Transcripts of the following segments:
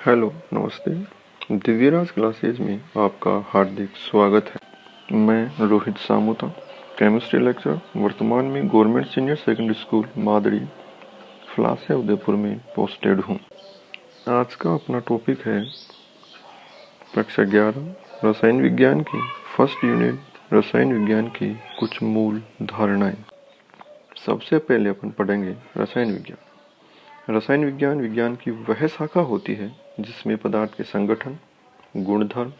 Hello, नमस्ते। Divyaraj classes में आपका हार्दिक स्वागत है। मैं रोहित सामूता, केमिस्ट्री लेक्चरर, वर्तमान में government senior secondary school Madri, Phalasia Udaipur में पोस्टेड हूँ। आज का अपना टॉपिक है कक्षा 11 रसायन विज्ञान की फर्स्ट यूनिट, रसायन विज्ञान की कुछ मूल धारणाएं। सबसे पहले अपन पढ़ेंगे रसायन विज्ञान। रसायन विज्ञान विज्ञान की वह शाखा होती है जिसमें पदार्थ के संगठन, गुणधर्म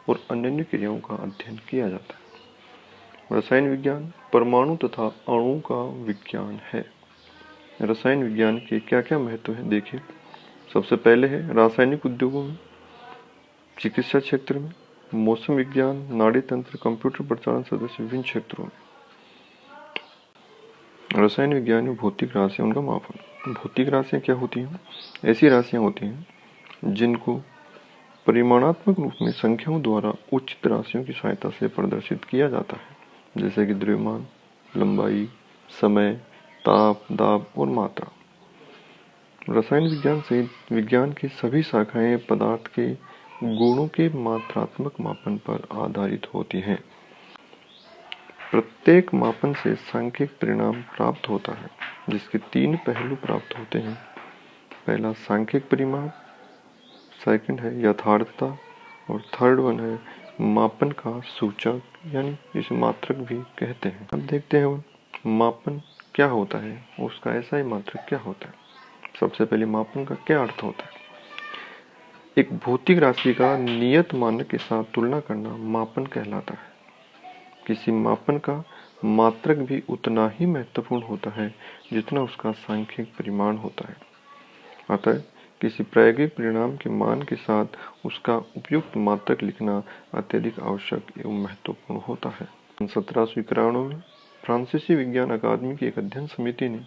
और अन्य क्रियाओं का अध्ययन किया जाता है। रसायन विज्ञान परमाणु तथा अणुओं का विज्ञान है। रसायन विज्ञान के क्या क्या महत्व है देखिए। सबसे पहले है रासायनिक उद्योगों में, चिकित्सा क्षेत्र में, मौसम विज्ञान, नाड़ी तंत्र, कंप्यूटर प्रचालन सदस्य विभिन्न क्षेत्रों में। रसायन विज्ञान में भौतिक राशियां, उनका मापन। भौतिक राशियां क्या होती हैं? ऐसी राशियां होती हैं जिनको परिमाणात्मक रूप में संख्याओं द्वारा उचित राशियों की सहायता से प्रदर्शित किया जाता है, जैसे कि द्रव्यमान, लंबाई, समय, ताप, दाब और मात्रा। रसायन विज्ञान सहित विज्ञान की सभी शाखाएं पदार्थ के गुणों के मात्रात्मक मापन पर आधारित होती हैं। प्रत्येक मापन से सांख्यिक परिणाम प्राप्त होता है, जिसके 3 पहलू प्राप्त होते हैं। पहला सांख्यिक परिमाप, सेकंड है यथार्थता और थर्ड वन है मापन का सूचक, यानी इसे मात्रक भी कहते हैं। अब देखते हैं मापन क्या होता है, उसका ऐसा ही मात्रक क्या होता है। सबसे पहले मापन का क्या अर्थ होता है? एक भौतिक राशि का नियत मानक के साथ तुलना करना मापन कहलाता है। किसी मापन का मात्रक भी उतना ही महत्वपूर्ण होता है जितना उसका सांख्यिक परिमाण होता है। अतः किसी प्रायोगिक परिणाम के मान के साथ उसका उपयुक्त मात्रक लिखना अत्यधिक आवश्यक एवं महत्वपूर्ण होता है। 1791 में फ्रांसीसी विज्ञान अकादमी की एक अध्ययन समिति ने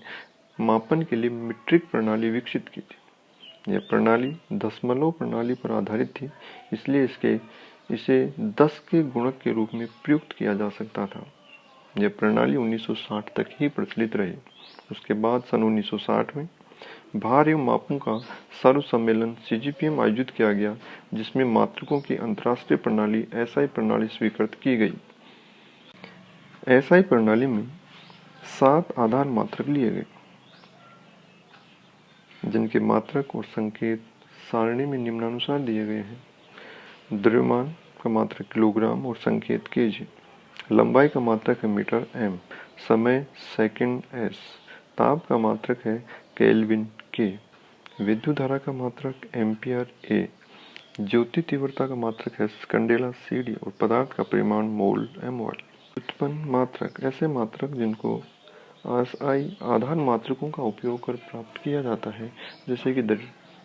मापन के लिए मीट्रिक प्रणाली विकसित की थी। यह प्रणाली दशमलव प्रणाली पर आधारित थी, इसलिए इसे 10 के गुणक के रूप में प्रयुक्त किया जा सकता था। यह प्रणाली 1960 तक ही प्रचलित रही। उसके बाद सन 1960 में भार एवं मापों का सर्व सम्मेलन CGPM आयोजित किया गया, जिसमें मात्रकों की अंतर्राष्ट्रीय प्रणाली SI प्रणाली स्वीकृत की गई। SI प्रणाली में 7 आधार मात्रक लिए गए, जिनके मात्रक और संकेत सारणी में निम्नानुसार दिए गए हैं। द्रव्यमान का मात्रक किलोग्राम और संकेत केजी। लंबाई का मात्रक है मीटर M। समय सेकंड S। ताप का मात्रक है केल्विन K। विद्युत धारा का मात्रक एम्पियर A। ज्योति तीव्रता का मात्रक है कैंडेला CD और पदार्थ का परिमाण मोल mol। व्युत्पन्न मात्रक ऐसे मात्रक जिनको SI आधार मात्रकों का उपयोग कर प्राप्त किया जाता है, जैसे कि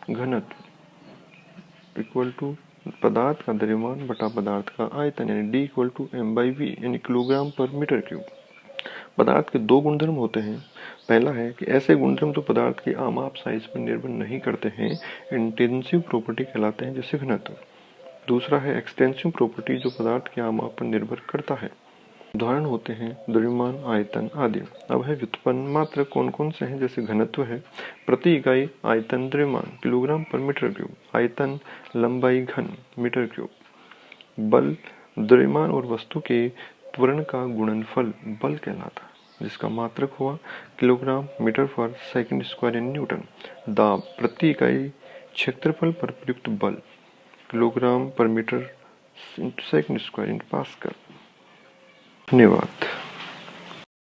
घनत्व इक्वल टू पदार्थ का द्रव्यमान बटा पदार्थ का आयतन, यानी D इक्वल टू M/V, यानी किलोग्राम पर मीटर क्यूब। पदार्थ के 2 गुणधर्म होते हैं। पहला है कि ऐसे गुणधर्म जो पदार्थ की आमाप साइज पर निर्भर नहीं करते हैं, इंटेंसिव प्रॉपर्टी कहलाते हैं, जैसे घनत्व। दूसरा है एक्सटेंसिव प्रॉपर्टी, जो पदार्थ के आमाप पर निर्भर करता है। उदाहरण होते हैं द्रव्यमान, आयतन आदि। अब है व्युत्पन्न मात्रक कौन कौन से हैं, जैसे घनत्व है प्रति इकाई आयतन द्रव्यमान किलोग्राम पर मीटर क्यूब, आयतन लंबाई घन मीटर क्यूब। बल द्रव्यमान और वस्तु के त्वरण का गुणनफल बल कहलाता है, जिसका मात्रक हुआ किलोग्राम मीटर पर सेकंड स्क्वायर यानी न्यूटन। दाब प्रति इकाई क्षेत्रफल पर प्रयुक्त बल किलोग्राम पर मीटर सेकंड स्क्वायर इन पास्कल। धन्यवाद।